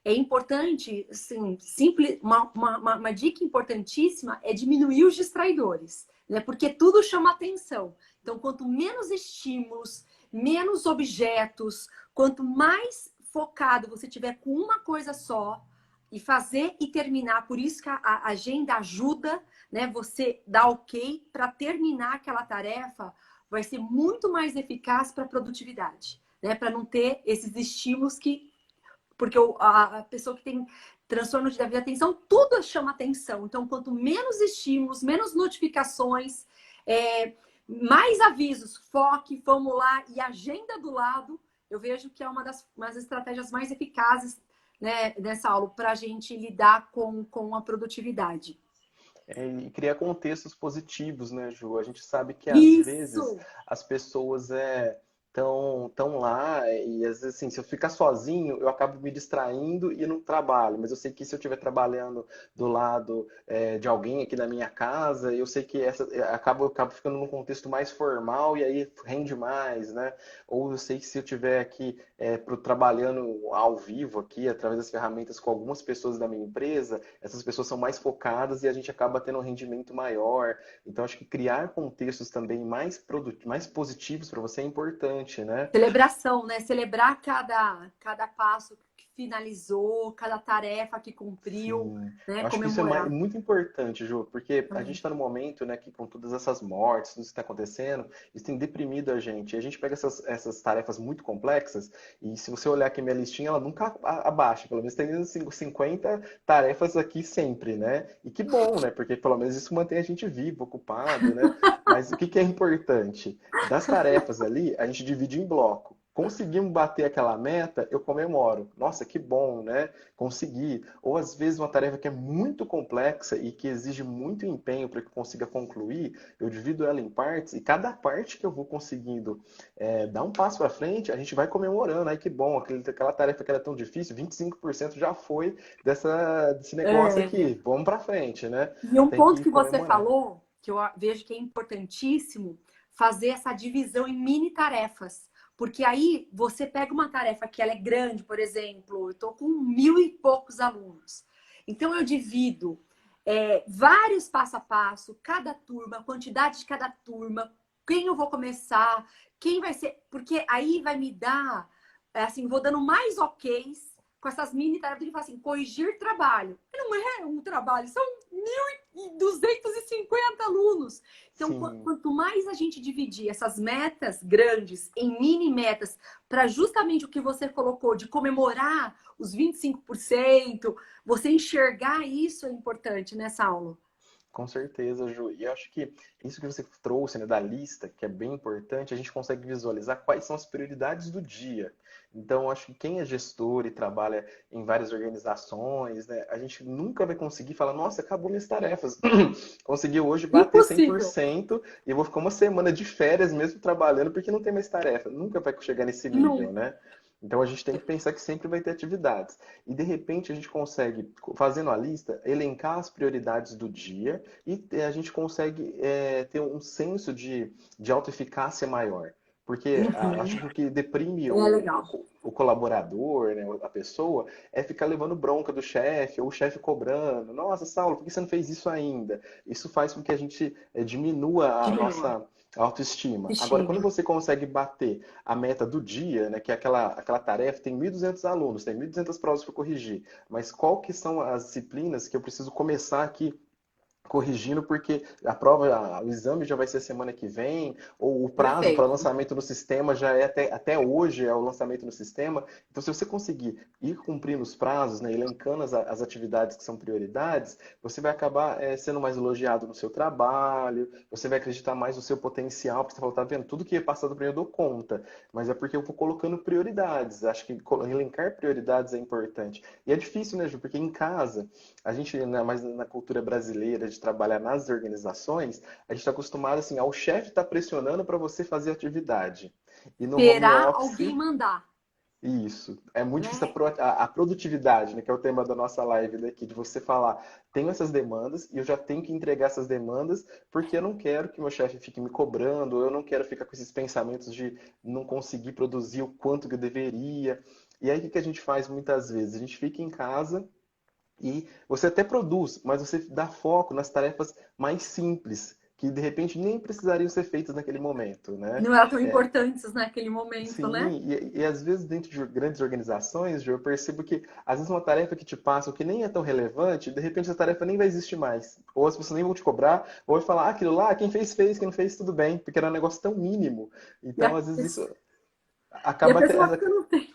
é importante, assim, simples, uma dica importantíssima é diminuir os distraidores, né? Porque tudo chama atenção. Então, quanto menos estímulos, menos objetos, quanto mais focado você tiver com uma coisa só e fazer e terminar, por isso que a agenda ajuda, né? Você dá ok para terminar aquela tarefa, vai ser muito mais eficaz para a produtividade, né? Para não ter esses estímulos que porque a pessoa que tem transtorno de déficit de atenção, tudo chama atenção. Então, quanto menos estímulos, menos notificações, mais avisos, foque, vamos lá, e agenda do lado, eu vejo que é uma das estratégias mais eficazes, né, nessa aula, para a gente lidar com a produtividade. E criar contextos positivos, né, Ju? A gente sabe que às vezes Isso! as pessoas tão lá e às vezes assim, se eu ficar sozinho, eu acabo me distraindo e não trabalho. Mas eu sei que se eu estiver trabalhando do lado de alguém aqui na minha casa, eu sei que acabo ficando num contexto mais formal e aí rende mais, né? Ou eu sei que se eu estiver aqui trabalhando ao vivo aqui, através das ferramentas com algumas pessoas da minha empresa, essas pessoas são mais focadas e a gente acaba tendo um rendimento maior. Então, acho que criar contextos também mais positivos para você é importante, né? Celebração, né? Celebrar cada passo que finalizou, cada tarefa que cumpriu, Sim, né? eu acho que isso é Comemorar. muito importante, Ju, porque a gente Também. está no momento, né, que com todas essas mortes, tudo isso que está acontecendo, isso tem deprimido a gente. E a gente pega essas tarefas muito complexas, e se você olhar aqui minha listinha, ela nunca abaixa, pelo menos tem 50 tarefas aqui sempre, né? E que bom, né? Porque pelo menos isso mantém a gente vivo, ocupado, né? Mas o que que é importante? Das tarefas ali, a gente divide em bloco. Conseguimos bater aquela meta, eu comemoro. Nossa, que bom, né? Conseguir. Ou às vezes uma tarefa que é muito complexa e que exige muito empenho para que eu consiga concluir, eu divido ela em partes e cada parte que eu vou conseguindo dar um passo para frente, a gente vai comemorando. Ai, que bom, aquela tarefa que era tão difícil, 25% já foi desse negócio É. aqui. Vamos para frente, né? E um Tem ponto que que você comemorar. falou, que eu vejo que é importantíssimo, fazer essa divisão em mini tarefas. Porque aí você pega uma tarefa que ela é grande, por exemplo, eu estou com 1.000 e poucos alunos. Então eu divido vários passo a passo, cada turma, a quantidade de cada turma, quem eu vou começar, quem vai ser. Porque aí vai me dar, assim, vou dando mais OKs com essas mini tarefas. Ele fala assim, corrigir trabalho. Não é um trabalho, são e 250 alunos. Então, Sim. quanto mais a gente dividir essas metas grandes em mini metas, para justamente o que você colocou, de comemorar os 25%, você enxergar isso é importante nessa aula. Com certeza, Ju. E eu acho que isso que você trouxe, né, da lista, que é bem importante, a gente consegue visualizar quais são as prioridades do dia. Então, eu acho que quem é gestor e trabalha em várias organizações, né, a gente nunca vai conseguir falar, nossa, acabou minhas tarefas. Conseguiu hoje bater Impossível. 100% e eu vou ficar uma semana de férias mesmo trabalhando porque não tem mais tarefa. Nunca vai chegar nesse nível, Nunca. né? Então a gente tem que pensar que sempre vai ter atividades. E de repente a gente consegue, fazendo a lista, elencar as prioridades do dia e a gente consegue ter um senso de autoeficácia maior. Porque acho Uhum. que o que deprime É legal. o colaborador, né, a pessoa, é ficar levando bronca do chefe, ou o chefe cobrando. Nossa, Saulo, por que você não fez isso ainda? Isso faz com que a gente diminua a Diminua. nossa autoestima. Agora, quando Estima. você consegue bater a meta do dia, né, que é aquela tarefa, tem 1.200 alunos, tem 1.200 provas para corrigir, mas qual que são as disciplinas que eu preciso começar aqui corrigindo porque a prova, o exame já vai ser semana que vem, ou o prazo para Perfeito. lançamento no sistema já é até hoje é o lançamento no sistema. Então, se você conseguir ir cumprindo os prazos, né, elencando as atividades que são prioridades, você vai acabar sendo mais elogiado no seu trabalho, você vai acreditar mais no seu potencial, porque você fala, tá vendo, tudo que é passado para mim eu dou conta, mas é porque eu vou colocando prioridades. Acho que elencar prioridades é importante. E é difícil, né, Ju? Porque em casa a gente, né, mais na cultura brasileira de trabalhar nas organizações, a gente está acostumado assim, ao chefe estar pressionando para você fazer atividade. E no home Esperar office, alguém mandar, isso. É muito difícil né? a produtividade, né, que é o tema da nossa live daqui, de você falar, tenho essas demandas e eu já tenho que entregar essas demandas porque eu não quero que meu chefe fique me cobrando, ou eu não quero ficar com esses pensamentos de não conseguir produzir o quanto que eu deveria. E aí o que que a gente faz muitas vezes? A gente fica em casa e você até produz, mas você dá foco nas tarefas mais simples, que de repente nem precisariam ser feitas naquele momento, né? Não eram tão É, importantes naquele momento, né? sim, e às vezes dentro de grandes organizações, Ju, eu percebo que às vezes uma tarefa que te passam que nem é tão relevante, de repente essa tarefa nem vai existir mais. Ou as pessoas nem vão te cobrar, ou vai falar, ah, aquilo lá, quem fez, fez, quem não fez, tudo bem, porque era um negócio tão mínimo. E Então, a, às vezes isso e a acaba até, pessoa fica no tempo.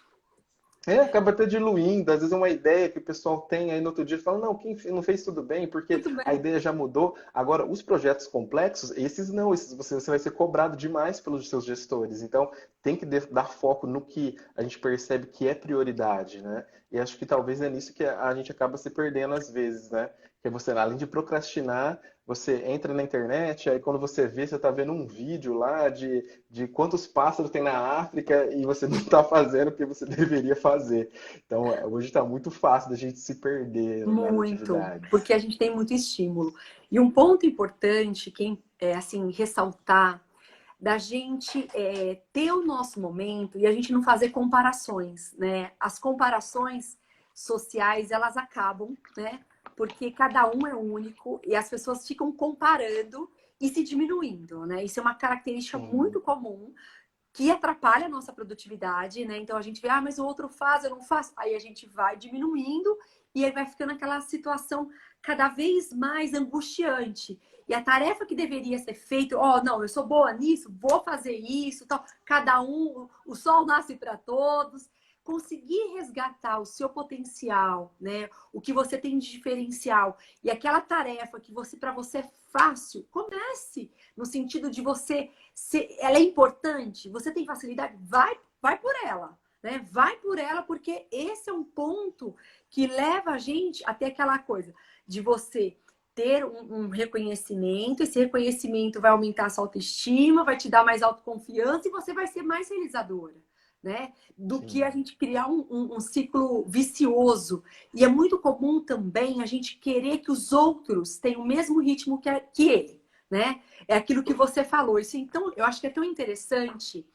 acaba até diluindo, às vezes é uma ideia que o pessoal tem, aí no outro dia fala, não, quem não fez tudo bem, porque Tudo a bem. ideia já mudou. Agora, os projetos complexos, esses não, esses você vai ser cobrado demais pelos seus gestores. Então, tem que dar foco no que a gente percebe que é prioridade, né? E acho que talvez é nisso que a gente acaba se perdendo às vezes, né? Que é você, além de procrastinar, você entra na internet, aí quando você vê, você está vendo um vídeo lá de quantos pássaros tem na África e você não está fazendo o que você deveria fazer. Então, hoje está muito fácil da gente se perder nas Muito, atividades. porque a gente tem muito estímulo. E um ponto importante, que é assim, ressaltar, da gente ter o nosso momento e a gente não fazer comparações, né? As comparações sociais, elas acabam, né? Porque cada um é único e as pessoas ficam comparando e se diminuindo, né? Isso é uma característica muito Sim, comum que atrapalha a nossa produtividade, né? Então a gente vê, ah, mas o outro faz, eu não faço. Aí a gente vai diminuindo e aí vai ficando aquela situação cada vez mais angustiante. E a tarefa que deveria ser feita, ó, oh, não, eu sou boa nisso, vou fazer isso, tal. Cada um, o sol nasce para todos. Conseguir resgatar o seu potencial, né? O que você tem de diferencial e aquela tarefa que você para você é fácil, comece no sentido de você ela é importante, você tem facilidade, vai por ela, né? Vai por ela, porque esse é um ponto que leva a gente até aquela coisa de você ter um reconhecimento, esse reconhecimento vai aumentar a sua autoestima, vai te dar mais autoconfiança e você vai ser mais realizadora, né? Do que a sim, gente criar um ciclo vicioso. E é muito comum também a gente querer que os outros tenham o mesmo ritmo que ele, né? É aquilo que você falou. Isso, então, eu acho que é tão interessante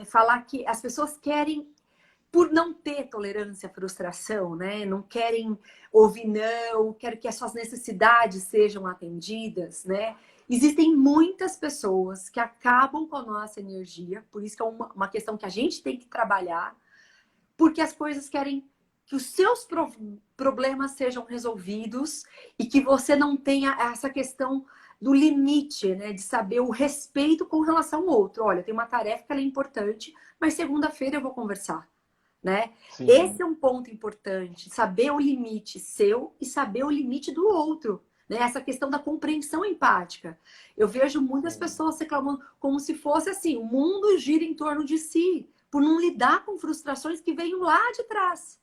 falar que as pessoas querem, por não ter tolerância à frustração, né? Não querem ouvir não, querem que as suas necessidades sejam atendidas, né? Existem muitas pessoas que acabam com a nossa energia, por isso que é uma questão que a gente tem que trabalhar, porque as coisas que os seus problemas sejam resolvidos e que você não tenha essa questão do limite, né? De saber o respeito com relação ao outro. Olha, tem uma tarefa que ela é importante, mas segunda-feira eu vou conversar, né? Esse Sim, é um ponto importante, saber o limite seu e saber o limite do outro, né? Essa questão da compreensão empática. Eu vejo muitas sim. pessoas reclamando como se fosse assim, o mundo gira em torno de si, por não lidar com frustrações que vêm lá de trás.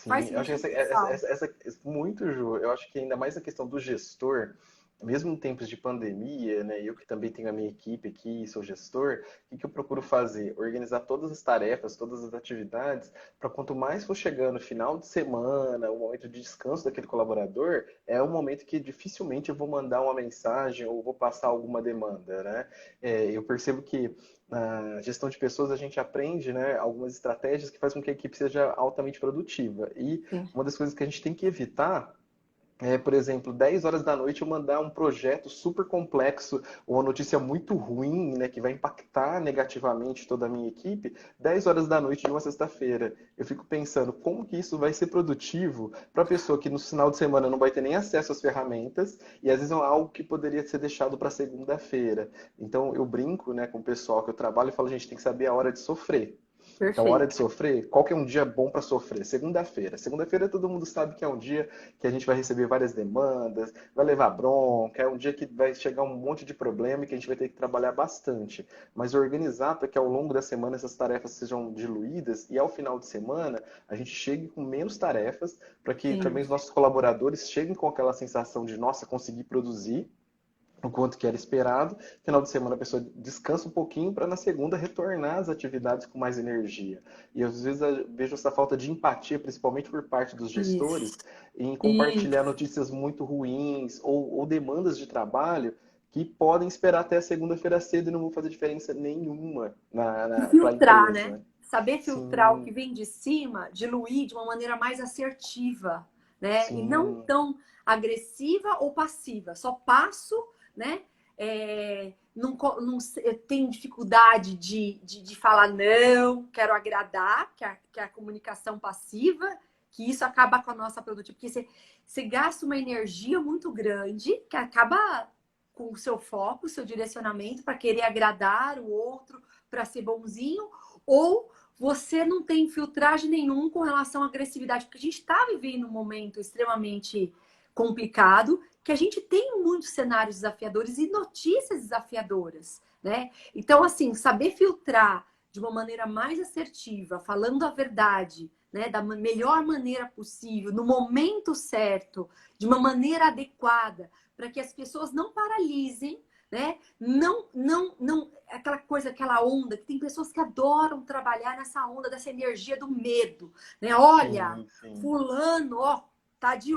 Faz Sim, eu acho que sentido, Sal? muito, Ju. Eu acho que ainda mais a questão do gestor, mesmo em tempos de pandemia, né? Eu que também tenho a minha equipe aqui, sou gestor, o que que eu procuro fazer? Organizar todas as tarefas, todas as atividades, para quanto mais for chegando o final de semana, o momento de descanso daquele colaborador, é um momento que dificilmente eu vou mandar uma mensagem ou vou passar alguma demanda, né? Eu percebo que na gestão de pessoas a gente aprende, né, algumas estratégias que fazem com que a equipe seja altamente produtiva. E Sim. uma das coisas que a gente tem que evitar é, por exemplo, 10 horas da noite eu mandar um projeto super complexo ou uma notícia muito ruim, né, que vai impactar negativamente toda a minha equipe, 10 horas da noite de uma sexta-feira. Eu fico pensando como que isso vai ser produtivo para a pessoa que no final de semana não vai ter nem acesso às ferramentas e às vezes é algo que poderia ser deixado para segunda-feira. Então eu brinco, né, com o pessoal que eu trabalho e falo, gente, tem que saber a hora de sofrer. Então, hora de Perfeito. sofrer, qual que é um dia bom para sofrer? Segunda-feira. Segunda-feira todo mundo sabe que é um dia que a gente vai receber várias demandas, vai levar bronca, é um dia que vai chegar um monte de problema e que a gente vai ter que trabalhar bastante. Mas organizar para que ao longo da semana essas tarefas sejam diluídas e ao final de semana a gente chegue com menos tarefas para que Sim. também os nossos colaboradores cheguem com aquela sensação de, nossa, consegui produzir o quanto que era esperado. Final de semana a pessoa descansa um pouquinho para na segunda retornar às atividades com mais energia. E às vezes eu vejo essa falta de empatia, principalmente por parte dos Isso. gestores, em compartilhar Isso. notícias muito ruins ou demandas de trabalho que podem esperar até a segunda-feira cedo e não vão fazer diferença nenhuma E para a filtrar, né? empresa. Saber filtrar o que Sim, vem de cima, diluir de uma maneira mais assertiva, né? E não sim, tão agressiva ou passiva. Só passo, né? Eu tenho dificuldade de falar não, quero agradar, que é a comunicação passiva, que isso acaba com a nossa produtividade. Porque você gasta uma energia muito grande, que acaba com o seu foco, o seu direcionamento para querer agradar o outro, para ser bonzinho, ou você não tem filtragem nenhum com relação à agressividade, porque a gente está vivendo um momento extremamente complicado, que a gente tem muitos cenários desafiadores e notícias desafiadoras, né? Então, assim, saber filtrar de uma maneira mais assertiva, falando a verdade, né, da melhor maneira possível, no momento certo, de uma maneira adequada, para que as pessoas não paralisem, né? Não, aquela coisa, aquela onda, que tem pessoas que adoram trabalhar nessa onda dessa energia do medo, né? Olha, sim, sim. fulano, ó, tá de.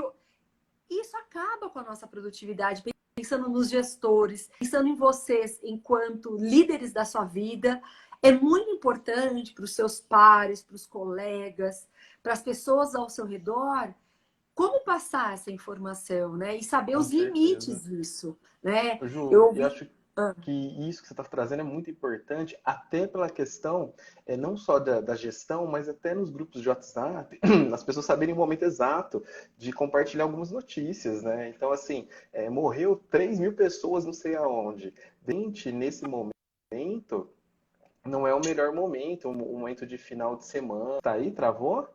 Isso acaba com a nossa produtividade. Pensando nos gestores, pensando em vocês enquanto líderes da sua vida, é muito importante para os seus pares, para os colegas, para as pessoas ao seu redor, como passar essa informação, né? E saber Com os certeza. limites disso, né? Eu Ju, eu ouvi. acho que isso que você está trazendo é muito importante, até pela questão, não só da gestão, mas até nos grupos de WhatsApp, as pessoas saberem o momento exato de compartilhar algumas notícias, né? Então, assim, morreu 3.000 pessoas não sei aonde. Gente, nesse momento, não é o melhor momento, um momento de final de semana. Tá aí, travou?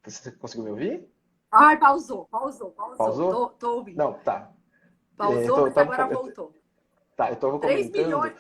Você conseguiu me ouvir? Ai, pausou. Pausou? Tô ouvindo. Não, tá. Pausou, mas agora voltou. Tá, eu tava 3 comentando. milhões,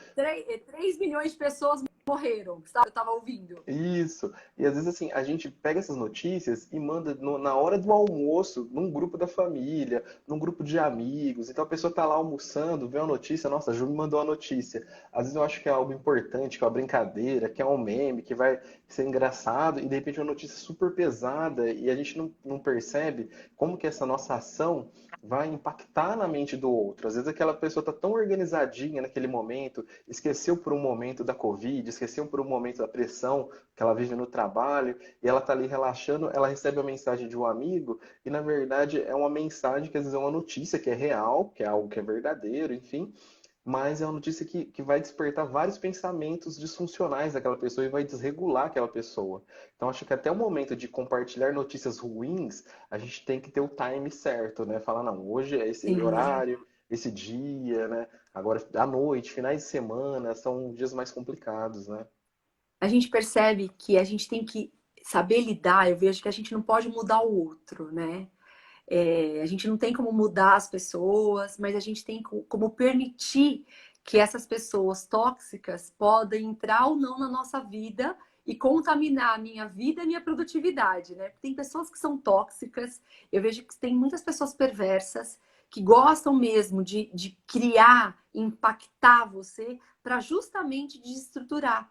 3 milhões de pessoas morreram. Eu estava ouvindo. Isso. E às vezes assim, a gente pega essas notícias e manda na hora do almoço, num grupo da família, num grupo de amigos. Então a pessoa tá lá almoçando, vê uma notícia, nossa, a Ju me mandou uma notícia. Às vezes eu acho que é algo importante, que é uma brincadeira, que é um meme, que vai ser engraçado, e de repente é uma notícia super pesada, e a gente não percebe como que essa nossa ação vai impactar na mente do outro. Às vezes aquela pessoa tá tão organizadinha naquele momento, esqueceu por um momento da Covid, esqueceu por um momento da pressão que ela vive no trabalho, e ela tá ali relaxando, ela recebe a mensagem de um amigo, e na verdade é uma mensagem que às vezes é uma notícia que é real, que é algo que é verdadeiro, enfim, mas é uma notícia que vai despertar vários pensamentos disfuncionais daquela pessoa e vai desregular aquela pessoa. Então, acho que até o momento de compartilhar notícias ruins, a gente tem que ter o time certo, né? Falar, não, hoje é esse Sim. horário, esse dia, né? Agora, à noite, finais de semana, são dias mais complicados, né? A gente percebe que a gente tem que saber lidar. Eu vejo que a gente não pode mudar o outro, né? A gente não tem como mudar as pessoas, mas a gente tem como permitir que essas pessoas tóxicas podem entrar ou não na nossa vida e contaminar a minha vida e a minha produtividade, né? Tem pessoas que são tóxicas, eu vejo que tem muitas pessoas perversas que gostam mesmo de criar, impactar você para justamente desestruturar.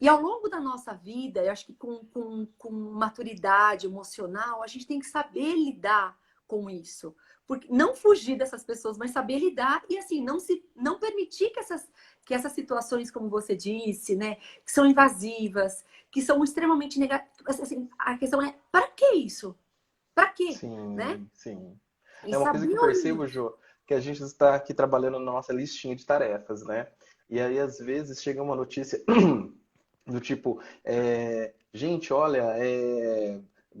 E ao longo da nossa vida, eu acho que com maturidade emocional, a gente tem que saber lidar com isso. Porque não fugir dessas pessoas, mas saber lidar e assim, não permitir que essas situações, como você disse, né, que são invasivas, que são extremamente negativas, assim, a questão é, para que isso? Para quê? Né? Sim, sim. E É uma coisa que saber eu o percebo, limite. Jô, que a gente está aqui trabalhando na nossa listinha de tarefas, né? E aí, às vezes, chega uma notícia do tipo, gente, olha,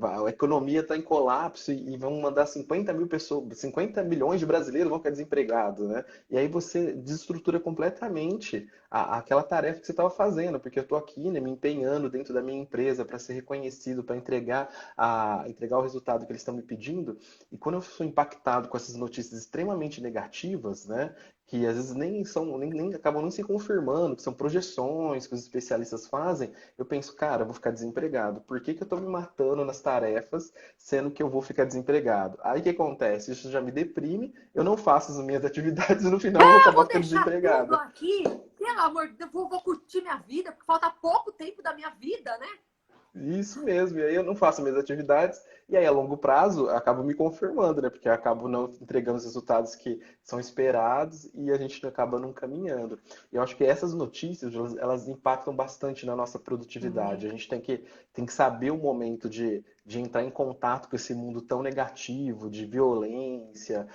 a economia está em colapso e vão mandar 50 mil pessoas, 50 milhões de brasileiros vão ficar desempregados, né? E aí você desestrutura completamente aquela tarefa que você estava fazendo, porque eu estou aqui, né, me empenhando dentro da minha empresa para ser reconhecido, para entregar o resultado que eles estão me pedindo. E quando eu sou impactado com essas notícias extremamente negativas, né? Que às vezes nem são, nem acabam não se confirmando, que são projeções que os especialistas fazem, eu penso, cara, eu vou ficar desempregado. Por que que eu estou me matando nas tarefas, sendo que eu vou ficar desempregado? Aí o que acontece? Isso já me deprime, eu não faço as minhas atividades e no final eu vou Eu acabar vou ficando deixar tudo desempregado. aqui, pelo amor de Deus, vou curtir minha vida, porque falta pouco tempo da minha vida, né? Isso mesmo, e aí eu não faço minhas atividades, e aí a longo prazo acabo me confirmando, né? Porque eu acabo não entregando os resultados que são esperados e a gente acaba não caminhando. E eu acho que essas notícias, elas impactam bastante na nossa produtividade. A gente tem que saber o momento de entrar em contato com esse mundo tão negativo, de violência,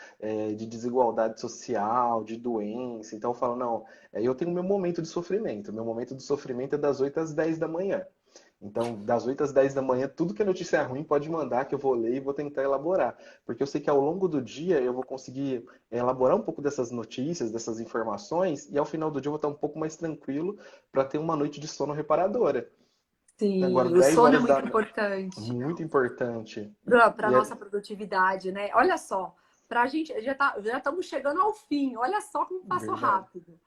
de desigualdade social, de doença. Então eu falo, não, eu tenho meu momento de sofrimento. Meu momento de sofrimento é das 8 às 10 da manhã. Então, das 8 às 10 da manhã, tudo que é notícia ruim pode mandar, que eu vou ler e vou tentar elaborar. Porque eu sei que ao longo do dia eu vou conseguir elaborar um pouco dessas notícias, dessas informações, e ao final do dia eu vou estar um pouco mais tranquilo para ter uma noite de sono reparadora. Agora, Sim, o 10 sono é horas muito da... importante Muito importante. para E nossa é... produtividade, né? Olha só, pra gente já estamos chegando ao fim. Olha só como passou Verdade. rápido.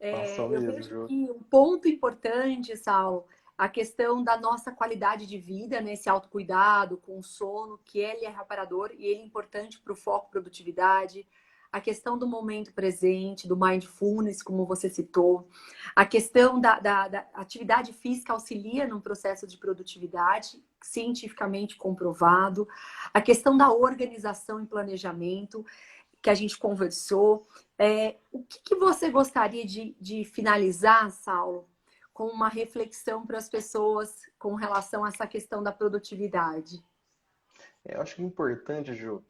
Passou Eu mesmo, vejo Ju. que um ponto importante, Saulo, a questão da nossa qualidade de vida, né? Esse autocuidado com o sono, que ele é reparador e ele é importante para o foco e produtividade. A questão do momento presente, do mindfulness, como você citou. A questão da atividade física auxilia no processo de produtividade, cientificamente comprovado. A questão da organização e planejamento, que a gente conversou. O que você gostaria de finalizar, Saulo, com uma reflexão para as pessoas com relação a essa questão da produtividade? Eu acho que é importante, Ju,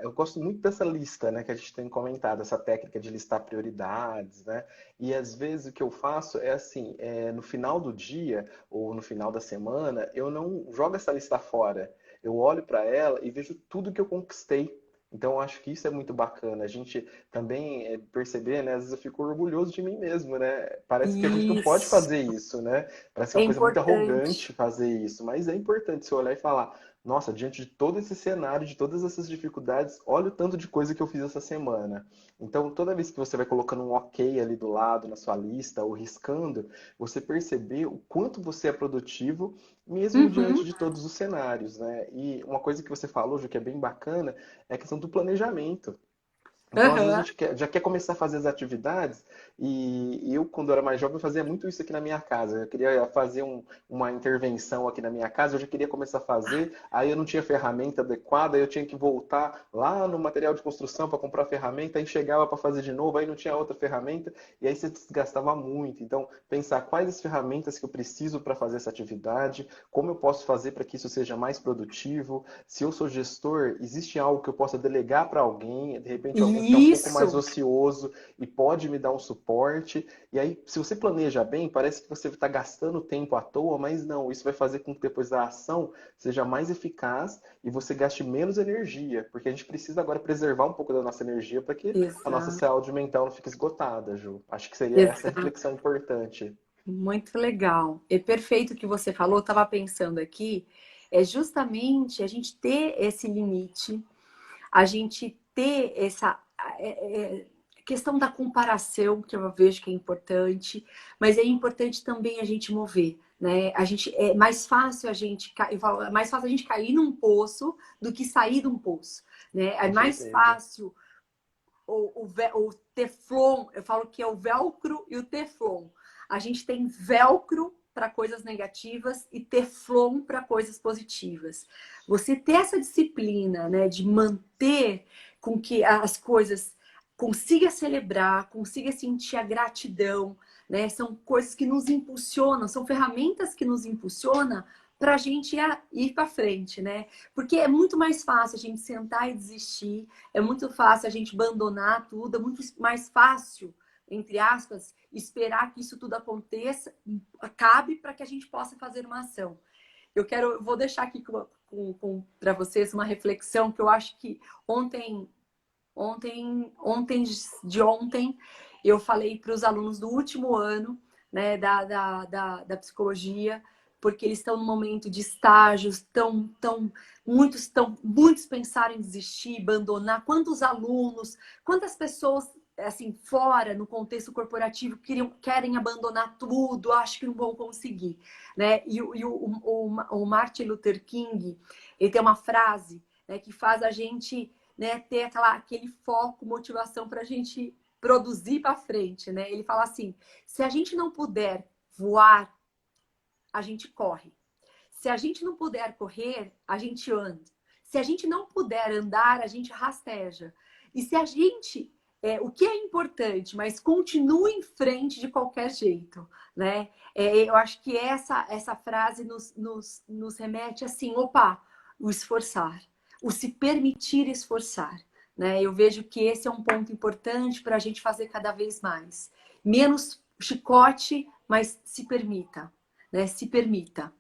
eu gosto muito dessa lista, né, que a gente tem comentado, essa técnica de listar prioridades, né? E às vezes o que eu faço é assim, no final do dia ou no final da semana, eu não jogo essa lista fora. Eu olho para ela e vejo tudo que eu conquistei. Então, eu acho que isso é muito bacana. A gente também perceber, né? Às vezes eu fico orgulhoso de mim mesmo, né? Parece que a gente não pode Isso, fazer isso, né? Parece que é é uma coisa muito importante. arrogante fazer isso, mas é importante você olhar e falar: nossa, diante de todo esse cenário, de todas essas dificuldades, olha o tanto de coisa que eu fiz essa semana. Então, toda vez que você vai colocando um ok ali do lado na sua lista ou riscando, você perceber o quanto você é produtivo, mesmo diante Uhum, de todos os cenários, né? E uma coisa que você falou, Ju, que é bem bacana, é a questão do planejamento. Então, às vezes, a uhum. gente já quer começar a fazer as atividades, e eu, quando era mais jovem, fazia muito isso aqui na minha casa. Eu queria fazer uma intervenção aqui na minha casa, eu já queria começar a fazer, aí eu não tinha ferramenta adequada, aí eu tinha que voltar lá no material de construção para comprar a ferramenta, aí chegava para fazer de novo, aí não tinha outra ferramenta, e aí você desgastava muito. Então, pensar quais as ferramentas que eu preciso para fazer essa atividade, como eu posso fazer para que isso seja mais produtivo. Se eu sou gestor, existe algo que eu possa delegar para alguém, de repente alguém que é um pouco mais Isso, ocioso e pode me dar um suporte. E aí, se você planeja bem, parece que você está gastando tempo à toa, mas não, isso vai fazer com que depois a ação seja mais eficaz e você gaste menos energia, porque a gente precisa agora preservar um pouco da nossa energia para que a nossa exato, saúde mental não fique esgotada, Ju. Acho que seria essa exato. reflexão importante. Muito legal. É perfeito o que você falou. Eu estava pensando aqui, é justamente a gente ter esse limite, a gente ter essa questão da comparação, que eu vejo que é importante, mas é importante também a gente mover, né? A gente é mais fácil a gente, eu falo, é mais fácil a gente cair num poço do que sair de um poço, né? É Com mais certeza. fácil o Teflon, eu falo que é o velcro e o Teflon. A gente tem velcro para coisas negativas e Teflon para coisas positivas. Você ter essa disciplina, né, de manter com que as coisas consiga celebrar, consiga sentir a gratidão, né? São coisas que nos impulsionam, são ferramentas que nos impulsionam para a gente ir para frente, né? Porque é muito mais fácil a gente sentar e desistir, é muito fácil a gente abandonar tudo, é muito mais fácil, entre aspas, esperar que isso tudo aconteça, acabe para que a gente possa fazer uma ação. Vou deixar aqui para vocês uma reflexão que eu acho que de ontem, eu falei para os alunos do último ano, né, da psicologia, porque eles estão no momento de estágios, muitos pensaram em desistir, abandonar. Quantos alunos, quantas pessoas assim fora no contexto corporativo querem abandonar tudo, acho que não vão conseguir, né? O Martin Luther King, ele tem uma frase, né, que faz a gente, né, ter aquele foco, motivação para a gente produzir para frente, né? Ele fala assim: se a gente não puder voar, a gente corre. Se a gente não puder correr, a gente anda. Se a gente não puder andar, a gente rasteja. E se a gente o que é importante, mas continua em frente de qualquer jeito, né? Eu acho que essa frase nos remete assim, opa, o esforçar, o se permitir esforçar, né? Eu vejo que esse é um ponto importante para a gente fazer cada vez mais. Menos chicote, mas se permita, né? Se permita.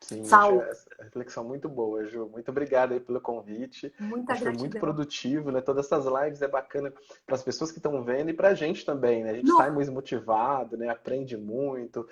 Sim, achei Saulo, essa reflexão muito boa, Ju. Muito obrigado aí pelo convite. muita Acho que foi muito gratidão. produtivo, né? Todas essas lives é bacana para as pessoas que estão vendo e para a gente também, né? A gente sai No, mais motivado, né? Aprende muito.